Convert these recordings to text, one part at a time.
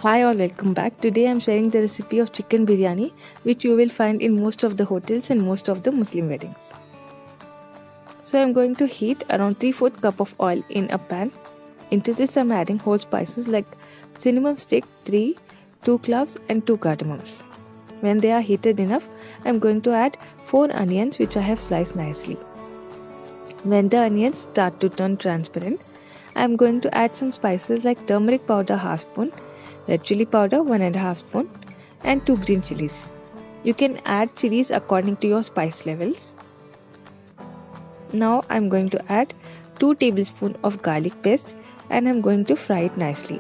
Hi all, welcome back. Today I am sharing the recipe of chicken biryani which you will find in most of the hotels and most of the Muslim weddings. So I am going to heat around 3/4 cup of oil in a pan. Into this I am adding whole spices like cinnamon stick 3, 2 cloves and 2 cardamoms. When they are heated enough, I am going to add 4 onions which I have sliced nicely. When the onions start to turn transparent, I am going to add some spices like turmeric powder half spoon, red chilli powder 1.5 spoon and 2 green chilies. You can add chilies according to your spice levels. Now I am going to add 2 tablespoons of garlic paste and I am going to fry it nicely.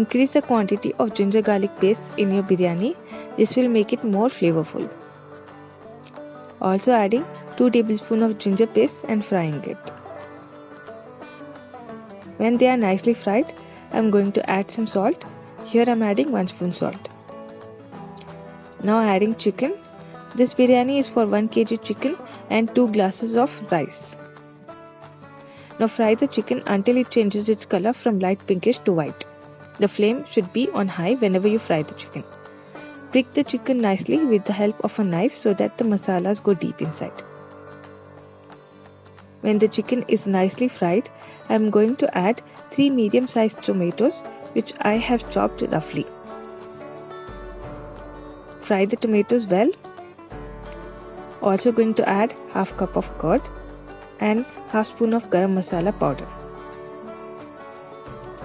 Increase the quantity of ginger garlic paste in your biryani. This will make it more flavorful. Also adding 2 tablespoons of ginger paste and frying it. When they are nicely fried, I am going to add some salt. Here I am adding 1 spoon salt. Now adding chicken. This biryani is for 1 kg chicken and 2 glasses of rice. Now fry the chicken until it changes its color from light pinkish to white. The flame should be on high whenever you fry the chicken. Prick the chicken nicely with the help of a knife so that the masalas go deep inside. When the chicken is nicely fried, I am going to add 3 medium-sized tomatoes which I have chopped roughly. Fry the tomatoes well. Also going to add half cup of curd and half spoon of garam masala powder.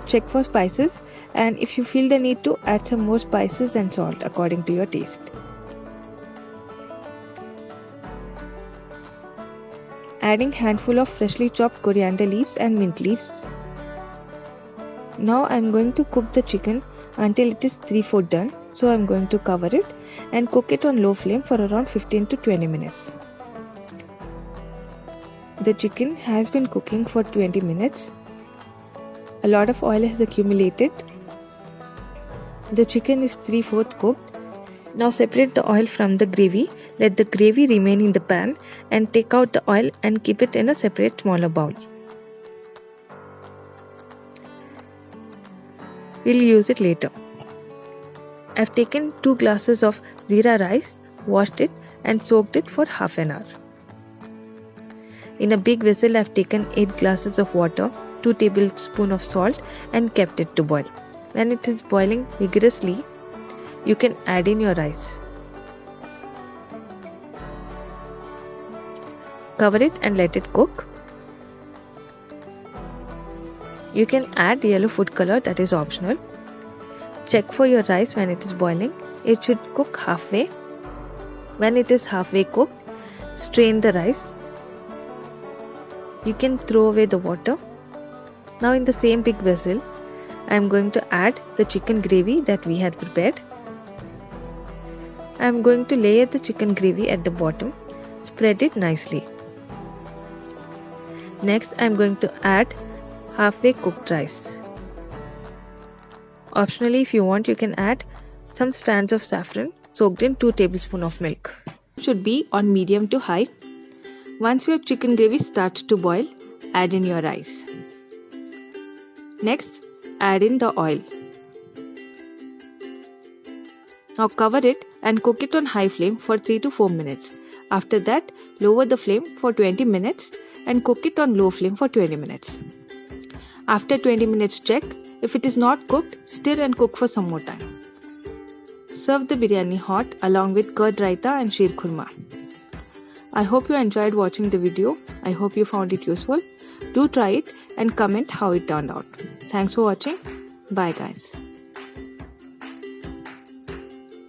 Check for spices and if you feel the need to, add some more spices and salt according to your taste. Adding handful of freshly chopped coriander leaves and mint leaves. Now I am going to cook the chicken until it is 3/4 done. So I am going to cover it and cook it on low flame for around 15 to 20 minutes. The chicken has been cooking for 20 minutes. A lot of oil has accumulated. The chicken is 3/4 cooked. Now separate the oil from the gravy. Let the gravy remain in the pan and take out the oil and keep it in a separate smaller bowl. We'll use it later. I've taken 2 glasses of jeera rice, washed it and soaked it for half an hour. In a big vessel I've taken 8 glasses of water, 2 tablespoons of salt and kept it to boil. When it is boiling vigorously, you can add in your rice. Cover it and let it cook. You can add yellow food color, that is optional. Check for your rice when it is boiling. It should cook halfway. When it is halfway cooked, strain the rice. You can throw away the water. Now in the same big vessel, I am going to add the chicken gravy that we had prepared. I am going to layer the chicken gravy at the bottom. Spread it nicely. Next, I am going to add halfway cooked rice. Optionally, if you want, you can add some strands of saffron soaked in 2 tablespoons of milk. It should be on medium to high. Once your chicken gravy starts to boil, add in your rice. Next, add in the oil. Now cover it and cook it on high flame for 3 to 4 minutes. After that, lower the flame for 20 minutes and cook it on low flame for 20 minutes. After 20 minutes check. If it is not cooked, stir and cook for some more time. Serve the biryani hot along with curd raita and sheer khurma. I hope you enjoyed watching the video. I hope you found it useful. Do try it and comment how it turned out. Thanks for watching. Bye guys.